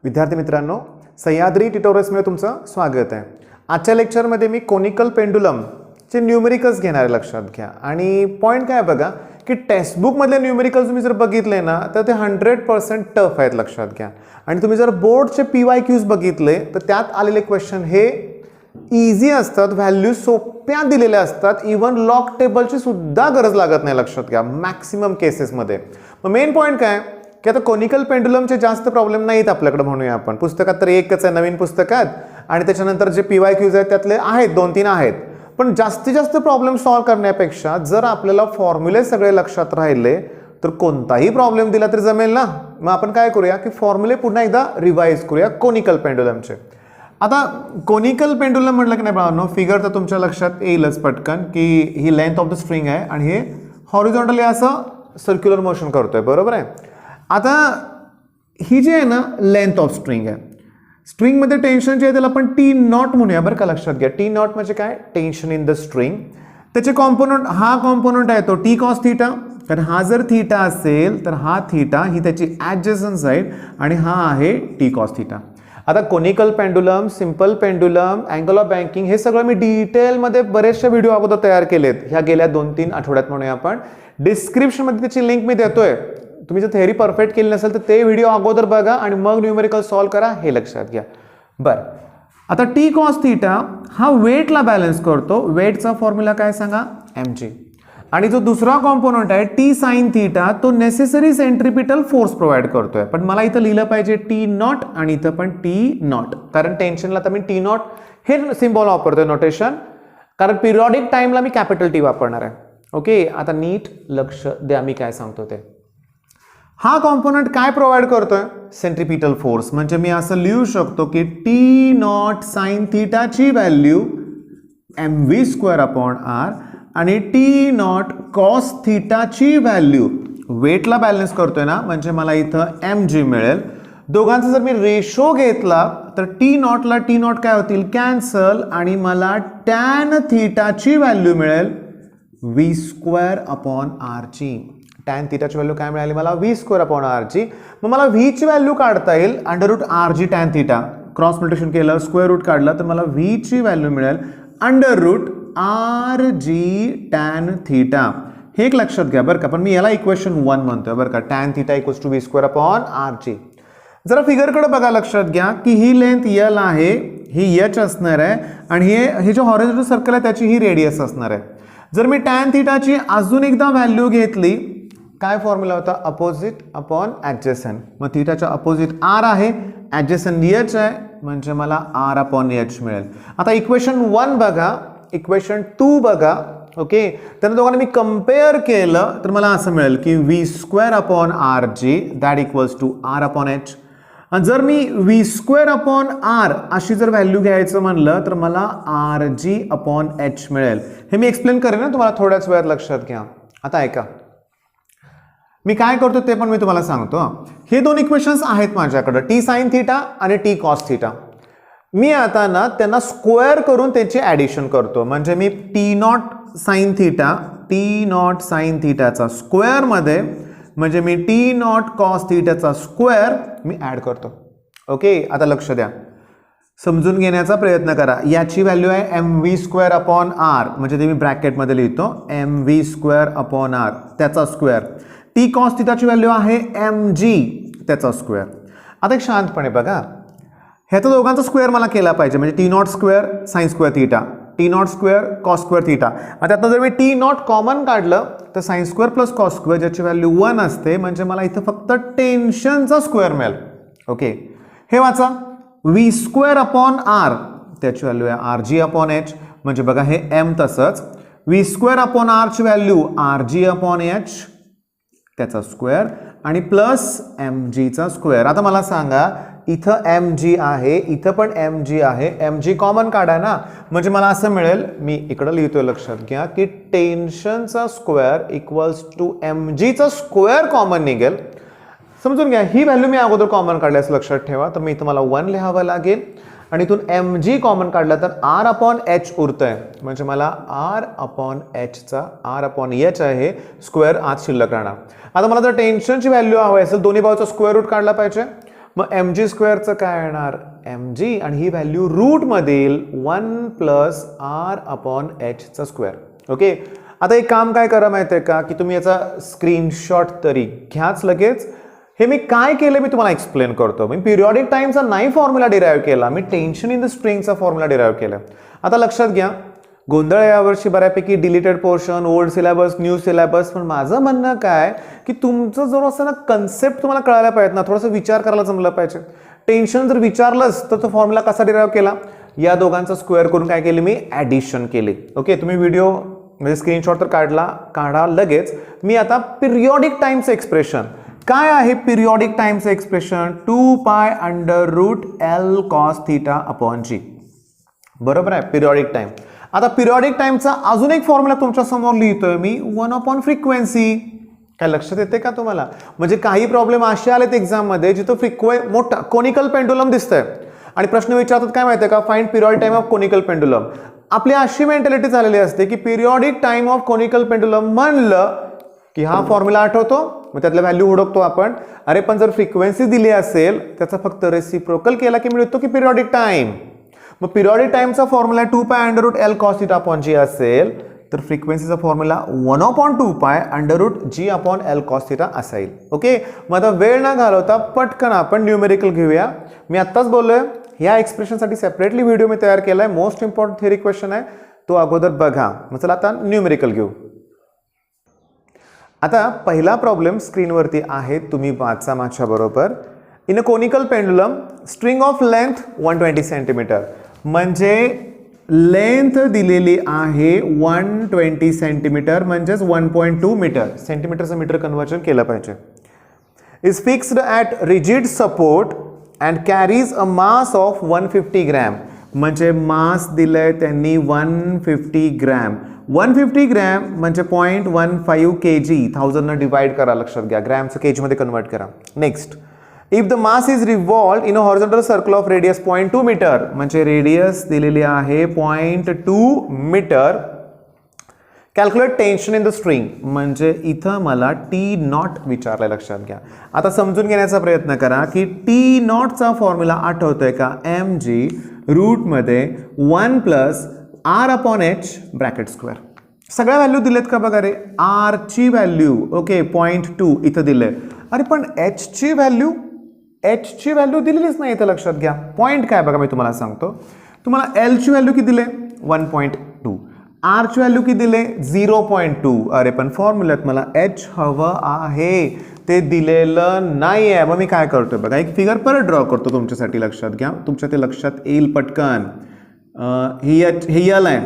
विद्यार्थी मित्रांनो, सह्याद्री ट्युटोरियल्समध्ये तुमचं स्वागत आहे। आजच्या लेक्चरमध्ये मी कोनिकल पेंडुलम चे न्यूमेरिकल्स घेणार आहे, लक्षात घ्या। आणि पॉइंट काय बघा की टेक्स्टबुक मधले न्यूमेरिकल्स तुम्ही जर बघितले ना तर ते 100% टफ आहेत, लक्षात घ्या। आणि तुम्ही जर बोर्डचे PYQs बघितले तर त्यात आलेले क्वेश्चन हे इझी असतात, व्हॅल्यू सोप्या दिलेल्या असतात, इवन लॉग टेबलची सुद्धा गरज लागत नाही, लक्षात घ्या, मॅक्सिमम केसेसमध्ये। मग मेन पॉइंट काय की आता कोनिकल पेंडुलमचे जास्त प्रॉब्लेम नाहीत आपल्याकडे, म्हणूया आपण। पुस्तकात तर एकच आहे नवीन पुस्तकात, आणि त्याच्यानंतर जे PYQs आहेत त्यातले आहेत 2-3 आहेत। पण जास्तीत जास्त प्रॉब्लेम सॉल्व्ह करण्यापेक्षा जर आपल्याला फॉर्म्युले सगळे लक्षात राहिले तर कोणताही प्रॉब्लेम दिला तरी जमेल ना। मग आपण काय करूया की फॉर्म्युले पुन्हा एकदा रिवाइज करूया कोनिकल पेंडुलमचे। आता कोनिकल पेंडुलम म्हटलं की नाही बाळांनो, फिगर तर तुमच्या लक्षात येईलच पटकन की ही लेंथ ऑफ द स्ट्रिंग आहे आणि हे हॉरिझॉन्टली असं सर्क्युलर मोशन करतोय, बरोबर आहे। आता ही जी आहे ना लेंथ ऑफ स्ट्रिंग आहे, स्ट्रिंगमध्ये टेन्शन जे आहे त्याला आपण T नॉट म्हणूया, बरं का, लक्षात घ्या। T नॉट म्हणजे काय, टेन्शन इन द स्ट्रिंग। त्याचे कॉम्पोनंट, हा कॉम्पोनंट आहे तो T cos थीटा, तर हा जर थीटा असेल तर हा थीटा ही त्याची ॲडजसंट साईड आणि हा आहे T cos थीटा। आता conical pendulum, simple pendulum, angle of banking हे सगळं मी डिटेलमध्ये बरेचसे व्हिडिओ अगोदर तयार केलेत, ह्या गेल्या 2-3 आठवड्यात म्हणूया आपण। डिस्क्रिप्शनमध्ये त्याची लिंक मी देतोय, तुम्ही जर थेअरी परफेक्ट केली नसेल तर ते व्हिडिओ अगोदर बघा आणि मग न्यूमेरिकल सॉल्व्ह करा, हे लक्षात घ्या। बरं, आता T cos थीटा हा वेटला बॅलन्स करतो, वेटचा फॉर्म्युला काय सांगा, mg। आणि जो दुसरा कॉम्पोनंट आहे T sin थीटा तो नेसेसरी सेंट्रिपिटल फोर्स प्रोव्हाइड करतोय। पण मला इथं लिहिलं पाहिजे T नॉट आणि इथं पण T नॉट, कारण टेन्शनला तर मी T नॉट हे सिम्बॉल वापरतोय नोटेशन, कारण पिरियॉडिक टाइमला मी कॅपिटल T वापरणार आहे। ओके, आता नीट लक्ष द्या मी काय सांगतो ते। हा कॉम्पोनंट काय प्रोव्हाइड करतोय, सेंट्रिपिटल फोर्स। म्हणजे मी असं लिहू शकतो की T नॉट साइन थीटाची व्हॅल्यू mv²/r आणि T नॉट कॉस थीटाची व्हॅल्यू वेटला बॅलन्स करतोय ना, म्हणजे मला इथं mg मिळेल। दोघांचा जर मी रेशो घेतला तर T नॉटला T नॉट काय होतील, कॅन्सल, आणि मला टॅन थीटाची व्हॅल्यू मिळेल v²/r ची। टॅन थीटाची व्हॅल्यू काय मिळाली मला, v²/r ची। मग मला v ची व्हॅल्यू काढता येईल √rg tan theta, cross multiplication केलं, स्क्वेअर रूट काढलं तर मला v ची व्हॅल्यू मिळेल √rg टॅन थीटा। हे एक लक्षात घ्या बरं का। पण मी याला इक्वेशन 1 म्हणतोय बरं का, टॅन थीटा = v²/r। जरा फिगरकडे बघा, लक्षात घ्या की ही लेंथ L आहे, ही h असणार आहे, आणि हे जो हॉरिझॉन्टल सर्कल आहे त्याची ही रेडियस असणार आहे। जर मी टॅन थीटाची अजून एकदा व्हॅल्यू घेतली, काय फॉर्म्युला होता, अपोजिट अपॉन ॲडजसंट। मग थीटाच्या अपोजिट r आहे, ॲडजसंट h आहे, म्हणजे मला r/h मिळेल। आता इक्वेशन 1 बघा, इक्वेशन 2 बघा। ओके, त्यांना दोघांना मी कंपेअर केलं तर मला असं मिळेल की v²/rg दॅट = r/h। आणि जर मी v²/r अशी जर व्हॅल्यू घ्यायचं म्हणलं तर मला rg/h मिळेल। हे मी एक्सप्लेन करेन ना तुम्हाला थोड्याच वेळात, लक्षात घ्या। आता ऐका मी काय करतो ते पण मी तुम्हाला सांगतो। हे दोन इक्वेशन्स आहेत माझ्याकडे, T sin थीटा आणि T cos थीटा। मी आता ना त्यांना स्क्वेअर करून त्याची ॲडिशन करतो, म्हणजे मी T नॉट साइन थीटाचा स्क्वेअर मध्ये, म्हणजे मी T नॉट कॉस थीटाचा स्क्वेअर मी ॲड करतो। ओके, आता लक्ष द्या, समजून घेण्याचा प्रयत्न करा। याची व्हॅल्यू आहे mv²/r, म्हणजे ते मी ब्रॅकेटमध्ये लिहितो mv²/r त्याचा स्क्वेअर। T cos थीटाची व्हॅल्यू आहे mg त्याचा स्क्वेअर। आता एक शांतपणे बघा, ह्याचा दोघांचा स्क्वेअर मला केला पाहिजे, म्हणजे T not square sine square theta, T not square cos square theta. आता जर मी T नॉट कॉमन काढलं तर sine square plus cos square ज्याची व्हॅल्यू 1 असते, म्हणजे मला इथं फक्त टेन्शनचा स्क्वेअर मिळेल। ओके, हे वाचा, v²/r त्याची व्हॅल्यू आहे rg/h, म्हणजे बघा हे m तसंच, v²/r ची व्हॅल्यू rg/h त्याचा स्क्वेअर आणि प्लस mg चा स्क्वेअर। आता मला सांगा, इथं mg आहे, इथं पण mg आहे, mg कॉमन काढा ना, म्हणजे मला असं मिळेल, मी इकडं लिहितोय, लक्षात घ्या की टेन्शनचा स्क्वेअर = mg चा स्क्वेअर कॉमन निघेल। समजून घ्या, ही व्हॅल्यू मी अगोदर कॉमन काढल्यास लक्षात ठेवा, तर मी इथं मला 1 लिहावं लागेल, आणि इथून mg कॉमन काढला तर r/h उरतंय, म्हणजे मला r/h आहे, स्क्वेअर आत शिल्लक राहणार। आता मला जर टेन्शनची व्हॅल्यू हवी असेल, दोन्ही बाजूचा स्क्वेअर रूट काढला पाहिजे, मग एम जी स्क्वेअरचं काय येणार एम जी आणि ही व्हॅल्यू रूटमधील 1 प्लस आर अपॉन एचचा स्क्वेअर. ओके, आता एक काम काय करा माहिती आहे का की तुम्ही याचा स्क्रीनशॉट तरी घ्याच लगेच. हे मी काय केलं मी तुम्हाला एक्सप्लेन करतो. मी पिरियॉडिक टाइमचा नाही फॉर्म्युला डिराईव्ह केला, मी टेन्शन इन द स्ट्रिंगचा फॉर्म्युला डिराईव्ह केला. आता लक्षात घ्या, गोंधळ यावर्षी बऱ्यापैकी deleted portion, old syllabus, new syllabus. पण माझं म्हणणं काय की तुमचं जर असं ना कन्सेप्ट तुम्हाला कळायला पाहिजे ना, थोडासा विचार करायला जमलं पाहिजे. टेन्शन जर विचारलंच तर तो फॉर्म्युला कसा डिराईव्ह केला, या दोघांचा स्क्वेअर करून काय केली मी ॲडिशन केली. ओके, तुम्ही व्हिडिओ म्हणजे स्क्रीनशॉट तर काढा लगेच. मी आता पिरियॉडिक टाइमचं एक्सप्रेशन काय आहे, periodic टाइमचं expression 2 pi under root L cos theta upon G. बरोबर आहे, पिरियॉडिक टाइम. आता पिरियॉडिक टाइमचा अजून एक फॉर्म्युला तुमच्या समोर लिहितोय मी 1 अपॉन फ्रिक्वेन्सी. काय लक्षात येते का तुम्हाला? म्हणजे काही प्रॉब्लेम असे आलेत एक्झाममध्ये जिथं मोठा कोनिकल पेंडुलम दिसतंय आणि प्रश्न विचारतात काय माहिती आहे का, find periodic time of conical pendulum. आपली अशी मेंटॅलिटी झालेली असते की periodic time of conical pendulum म्हणलं की हा फॉर्म्युला आठवतो, मग त्यातल्या व्हॅल्यू हुडकतो आपण. अरे पण जर फ्रिक्वेन्सी दिली असेल त्याचा फक्त रेसिप्रोकल केला की मिळतो की पिरियॉडिक टाइम. मग पिरियॉडिक टाइमचा formula 2 pi under root L cos theta upon G असेल तर फ्रिक्वेन्सीचा formula 1 upon 2 pi under root G upon L cos theta असा येईल. ओके, मग आता वेळ न घालवता पटकन आपण न्यूमेरिकल घेऊया. मी आत्ताच बोललोय या एक्सप्रेशनसाठी सेपरेटली व्हिडिओ मी तयार केलाय. मोस्ट इम्पॉर्टंट थेरी क्वेश्चन आहे तो अगोदर बघा. मग चला आता न्यूमेरिकल घेऊ. आता पहिला प्रॉब्लेम स्क्रीनवरती आहे, तुम्ही वाचा माझ्या बरोबर. In a conical pendulum string of length 120 centimetre, म्हणजे लेंथ दिलेली आहे 120 सेंटीमीटर म्हणजेच 1.2 मीटर. सेंटीमीटरचं मीटर कन्वर्जन केलं पाहिजे. Is fixed at rigid support and carries a mass of 150 gram, म्हणजे मास दिलंय त्यांनी 150 ग्रॅम. 150 ग्रॅम म्हणजे 0.15 kg, 1000 न डिवाइड करा, लक्षात घ्या, ग्रॅमचं केजी मध्ये कन्वर्ट करा. Next, if the mass is revolved in a horizontal circle of radius 0.2 metre, म्हणजे रेडियस दिलेली आहे 0.2 metre. Calculate tension in the string, म्हणजे इथं मला टी नॉट विचारलंय, लक्षात घ्या. आता समजून घेण्याचा प्रयत्न करा की टी नॉटचा फॉर्म्युला आठवतोय का, एम जी रूटमध्ये 1 plus R upon H bracket square. सगळ्या व्हॅल्यू दिलेत का बघा रे. आर ची व्हॅल्यू ओके 0.2 इथं दिले. अरे पण एच ची व्हॅल्यू दिलेलीच नाही इथं, लक्षात घ्या. पॉईंट काय बघा मी तुम्हाला सांगतो. तुम्हाला एल ची व्हॅल्यू किती दिले 1.2, आर ची व्हॅल्यू किती दिले 0.2. अरे पण फॉर्म्युल्यात मला एच हवं आहे, ते दिलेलं नाही आहे. मग मी काय करतोय बघा, एक फिगर परत ड्रॉ करतो तुमच्यासाठी, लक्षात घ्या, तुमच्या ते लक्षात येईल पटकन. ही एल आहे,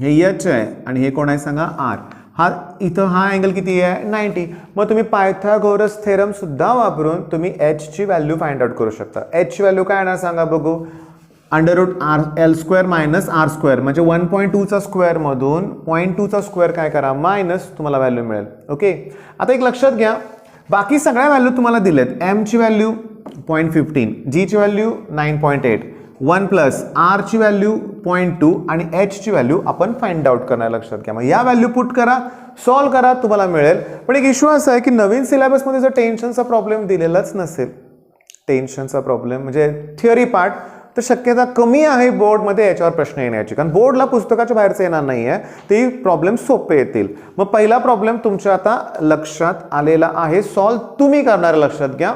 हे एच आहे आणि हे कोण आहे सांगा आर. हा इथं हा अँगल किती आहे 90. मग तुम्ही पायथागोरस थेरम सुद्धा वापरून तुम्ही एच ची व्हॅल्यू फाइंड आउट करू शकता. एच ची व्हॅल्यू काय येणार सांगा बघू, under root R L square minus R square, म्हणजे 1.2 चा स्क्वेअर मधून 0.2 चा स्क्वेअर काय करा मायनस, तुम्हाला व्हॅल्यू मिळेल. ओके, आता एक लक्षात घ्या, बाकी सगळ्या व्हॅल्यू तुम्हाला दिलेत. एम ची व्हॅल्यू 0.15, जी ची व्हॅल्यू 9.8, 1 प्लस आर ची व्हॅल्यू 0.2 आणि एच ची व्हॅल्यू आपण फाइंड आउट करणार, लक्षात घ्या. मग या व्हॅल्यू पुट करा, सॉल्व करा, तुम्हाला मिळेल. पण एक इश्यू असा आहे की नवीन सिलेबसमध्ये जर टेन्शनचा प्रॉब्लेम दिलेलाच नसेल, टेन्शनचा प्रॉब्लेम म्हणजे थिअरी पार्ट, तर शक्यता कमी आहे बोर्डमध्ये याच्यावर प्रश्न येण्याची, कारण बोर्डला पुस्तकाच्या बाहेरचं येणार नाही आहे, ते प्रॉब्लेम सोपे येतील. मग पहिला प्रॉब्लेम तुमच्या आता लक्षात आलेला आहे, सॉल्व तुम्ही करणार, लक्षात घ्या.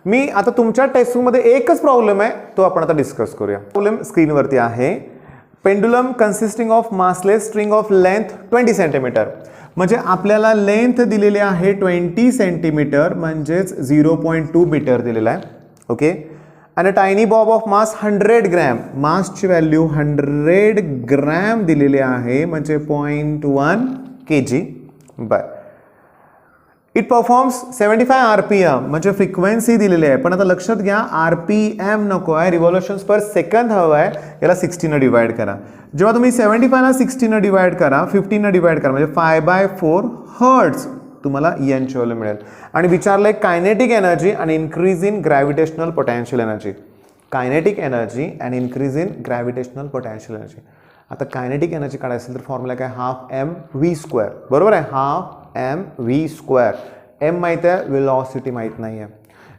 मी आता तुमच्या टेक्स्टबुकमध्ये एकच प्रॉब्लेम आहे, तो आपण आता डिस्कस करूया. प्रॉब्लेम स्क्रीनवरती आहे. Pendulum consisting of massless string of length 20 centimetre, म्हणजे आपल्याला लेंथ दिलेली आहे 20 सेंटीमीटर म्हणजेच 0.2 मीटर दिलेला आहे. ओके, आणि tiny bob of mass 100 gram, मासची व्हॅल्यू 100 ग्रॅम दिलेली आहे म्हणजे 0.1 kg. बर, इट परफॉर्म्स 75 RPM, म्हणजे फ्रिक्वेन्सी दिलेली आहे. पण आता लक्षात घ्या, RPM नको आहे, रिव्हॉल्युशन्स पर सेकंद हवं आहे. याला 60 न डिवाइड करा. जेव्हा तुम्ही 75 ला 60 न डिवाइड करा, 50 न डिवाइड करा, म्हणजे 5/4 हर्ट्ज तुम्हाला एन ची व्हॅल्यू मिळेल. आणि विचारलंय कायनेटिक एनर्जी आणि increase in gravitational potential energy. Kinetic energy and increase in gravitational potential energy. आता कायनेटिक एनर्जी काढायचं असेल तर फॉर्म्युला काय, हाफ mv², बरोबर आहे, हाफ mv². एम माहिती आहे, वेलॉसिटी माहीत नाही आहे.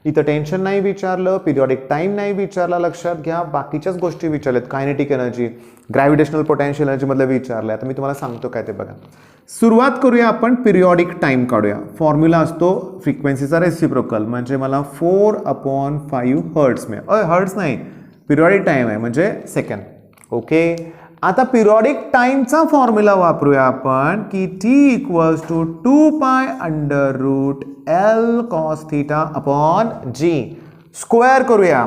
इथं टेन्शन नाही विचारलं, पिरियॉडिक टाइम नाही विचारला, लक्षात घ्या. बाकीच्याच गोष्टी विचारल्यात, kinetic energy, gravitational potential energy मधलं विचारलंय. आता मी तुम्हाला सांगतो काय ते बघा. सुरुवात करूया आपण, पिरियॉडिक टाइम काढूया. फॉर्म्युला असतो फ्रिक्वेन्सीचा रेसिप्रोकल, म्हणजे मला 4/5 हर्ट्स मिळेल. हर्ट्स नाही, पिरियॉडिक टाइम आहे म्हणजे सेकंड. ओके, आता पिरियॉडिक टाइमचा फॉर्म्युला वापरूया आपण की T = 2π √L cos θ upon G. Square करूया.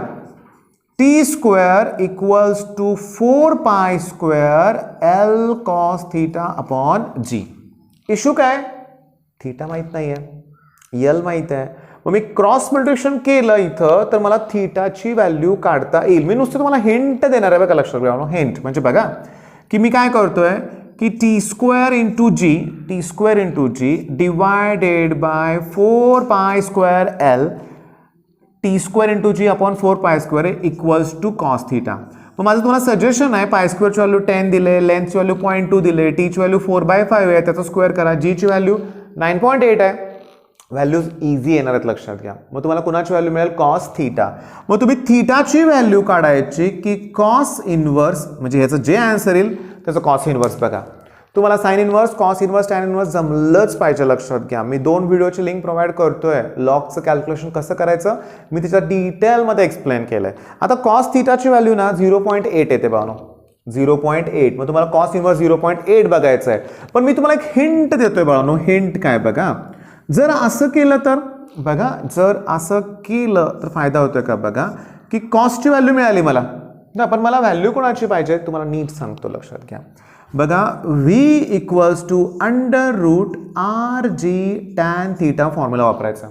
T² = 4π² L cos θ upon G. Issue काय? थीटा माहित नाहीये, L माहित आहे. मग मी क्रॉस मल्टिप्लिकेशन केलं इथं तर मला थीटाची व्हॅल्यू काढता येईल. मी नुसतं तुम्हाला हिंट देणार आहे बघा, लक्षात घ्या. हिंट म्हणजे बघा की मी काय करतोय की T² × G divided by 4π² L T² × G upon 4π² equals to cos θ. मग माझं तुम्हाला सजेशन आहे, π² ची व्हॅल्यू 10 दिले, लेंथची व्हॅल्यू 0.2 दिले, टी ची व्हॅल्यू 4/5 आहे, त्याचा स्क्वेअर करा. जी ची व्हॅल्यू 9.8 आहे. व्हॅल्यूज इझी येणार आहेत, लक्षात घ्या. मग तुम्हाला कुणाची व्हॅल्यू मिळेल? cos θ. मग तुम्ही थीटाची व्हॅल्यू काढायची की cos इनवर्स, म्हणजे ह्याचं जे आन्सर येईल त्याचं cos इनवर्स. बघा तुम्हाला sine inverse, cos inverse, tan inverse जमलंच पाहिजे, लक्षात घ्या. मी 2 व्हिडिओची लिंक प्रोव्हाइड करतोय. लॉगचं कॅल्क्युलेशन कसं करायचं मी त्याच्या डिटेलमध्ये एक्सप्लेन केलंय. आता cos θ ची व्हॅल्यू ना 0.8 येते बानो, 0.8. मग तुम्हाला cos इनवर्स 0.8 बघायचं आहे. पण मी तुम्हाला एक हिंट देतोय बाळांनो. हिंट काय बघा, जर असं केलं तर बघा, जर असं केलं तर फायदा होतोय का बघा की कॉस्टची व्हॅल्यू मिळाली मला ना, पण मला व्हॅल्यू कोणाची पाहिजे तुम्हाला नीट सांगतो, लक्षात घ्या. बघा V = √RG tan θ फॉर्म्युला वापरायचा.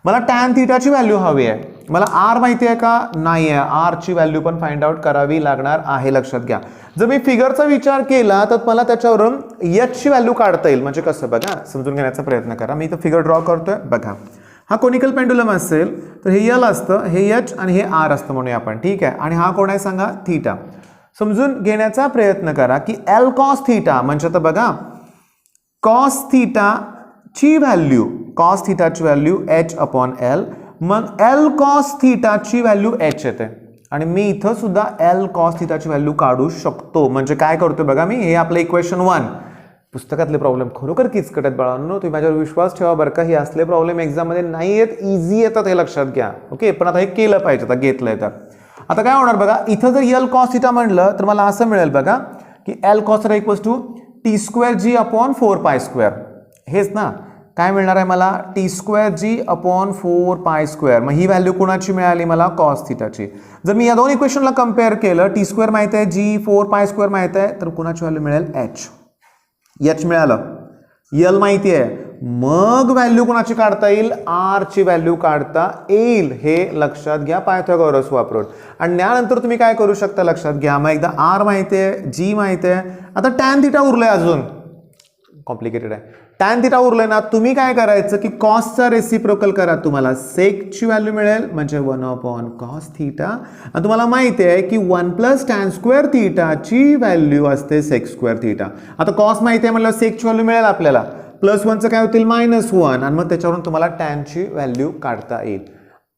मला tan θ ची व्हॅल्यू हवी आहे. मला R माहिती आहे का? नाही आहे. R ची व्हॅल्यू पण फाइंड आउट करावी लागणार आहे, लक्षात घ्या. जर मी फिगरचा विचार केला तर मला त्याच्यावरून H ची व्हॅल्यू काढता येईल. म्हणजे कसं बघा, समजून घेण्याचा प्रयत्न करा. मी इथं फिगर ड्रॉ करतोय बघा. हा कोनिकल पेंडुलम असेल तर हे L असतं, हे H आणि हे R असतं म्हणूया आपण, ठीक आहे. आणि हा कोण आहे सांगा? थीटा. समजून घेण्याचा प्रयत्न करा की L cos θ म्हणजे आता बघा cos θ ची व्हॅल्यू, cos θ ची व्हॅल्यू H/L. मग L cos θ ची व्हॅल्यू H येते. आणि मी इथं सुद्धा L cos θ ची व्हॅल्यू काढू शकतो. म्हणजे काय करतोय बघा मी, हे आपलं इक्वेशन 1. पुस्तकातले प्रॉब्लेम खरोखर किचकट आहेत बाळांनो, तुम्ही माझ्यावर विश्वास ठेवा बरं का. हे असले प्रॉब्लेम एक्झाममध्ये नाही येत, इझी येतात, हे लक्षात घ्या. ओके, पण आता हे केलं पाहिजे, आता घेतलंय तर. आता काय होणार बघा, इथं जर L cos θ म्हणलं तर मला असं मिळेल बघा की L cos θ = T² G upon 4π². हेच ना, काय मिळणार आहे मला? T² G upon 4π². मग ही व्हॅल्यू कुणाची मिळाली मला? cos θ ची. जर मी या दोन इक्वेशनला कम्पेअर केलं, T² माहित आहे, G 4π² माहित आहे, तर कुणाची व्हॅल्यू मिळेल? H मिळालं, L माहिती आहे. मग व्हॅल्यू कोणाची काढता येईल? R ची व्हॅल्यू काढता येईल. हे लक्षात घ्या पायथागोरस वापरून. आणि त्यानंतर तुम्ही काय करू शकता लक्षात घ्या. मग एकदा R माहिती आहे, G माहिती आहे, आता tan θ उरलंय, अजून कॉम्प्लिकेटेड आहे. tan θ उरलंय ना, तुम्ही काय करायचं की कॉसचा रेसिप्रोकल करा. तुम्हाला sec ची व्हॅल्यू मिळेल म्हणजे 1/cos θ. आणि तुम्हाला माहिती आहे की 1 + tan² θ ची व्हॅल्यू असते sec² θ. आता कॉस माहिती आहे म्हणलं sec ची व्हॅल्यू मिळेल आपल्याला. +1चं काय होतील? -1. आणि मग त्याच्यावरून तुम्हाला tan ची व्हॅल्यू काढता येईल.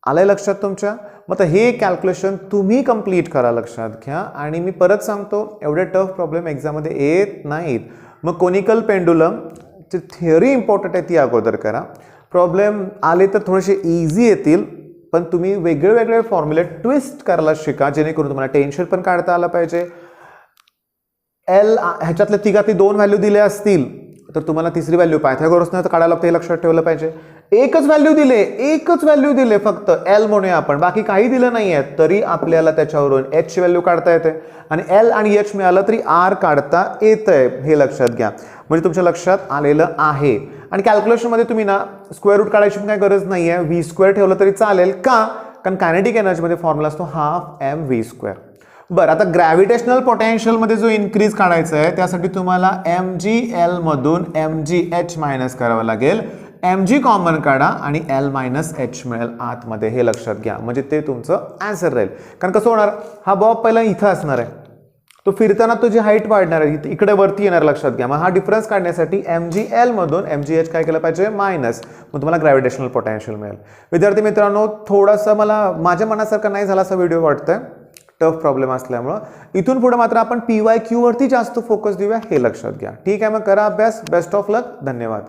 आलंय लक्षात तुमच्या? मग हे कॅल्क्युलेशन तुम्ही कंप्लीट करा, लक्षात घ्या. आणि मी परत सांगतो, एवढे टफ प्रॉब्लेम एक्झाममध्ये येत नाहीत. मग कोनिकल पेंडुलम ची थिअरी इम्पॉर्टंट आहे, ती अगोदर करा. प्रॉब्लेम आले तर थोडेसे इझी येतील, पण तुम्ही वेगळे वेगळे फॉर्म्युले ट्विस्ट करायला शिका, जेणेकरून तुम्हाला टेन्शन पण काढता आलं पाहिजे. L ह्याच्यातल्या तिघातली 2 व्हॅल्यू दिल्या असतील तर तुम्हाला तिसरी व्हॅल्यू पायथागोरसनं काढायला लागतं, हे लक्षात ठेवलं पाहिजे. एकच व्हॅल्यू दिले फक्त L म्हणूया आपण, बाकी काही दिलं नाहीये, तरी आपल्याला त्याच्यावरून H ची व्हॅल्यू काढता येते. आणि L आणि H मिळालं तरी R काढता येतंय, हे लक्षात घ्या. म्हणजे तुमच्या लक्षात आलेलं आहे. आणि कॅल्क्युलेशनमध्ये तुम्ही ना स्क्वेअर रूट काढायची पण काही गरज नाहीये, V² ठेवलं तरी चालेल. का? कारण कायनेटिक एनर्जीमध्ये फॉर्म्युला असतो ½ mv². बरं, आता ग्रॅव्हिटेशनल पोटेन्शियल मध्ये जो इन्क्रीज काढायचा आहे त्यासाठी तुम्हाला mgl मधून mgh मायनस करावं लागेल. mg कॉमन काढा आणि l - h मिळेल आतमध्ये, हे लक्षात घ्या. म्हणजे ते तुमचं आन्सर राहील. कारण कसं होणार, हा बॉब पहिला इथं असणार आहे, तो फिरताना तुझी हाईट वाढणार आहे, इकडे वरती येणार, लक्षात घ्या. मग हा डिफरन्स काढण्यासाठी MgL मधून MgH काय केलं पाहिजे, मायनस, मग तुम्हाला ग्रॅव्हिटेशनल पोटेन्शियल मिळेल. विद्यार्थी मित्रांनो, थोडासा मला माझ्या मनासारखा नाही झाला असा व्हिडिओ वाटतोय, टफ प्रॉब्लेम असल्यामुळं. इथून पुढे मात्र आपण PYQ वरती जास्त फोकस देऊया, हे लक्षात घ्या. ठीक आहे, मग करा अभ्यास. बेस्ट ऑफ लक. धन्यवाद.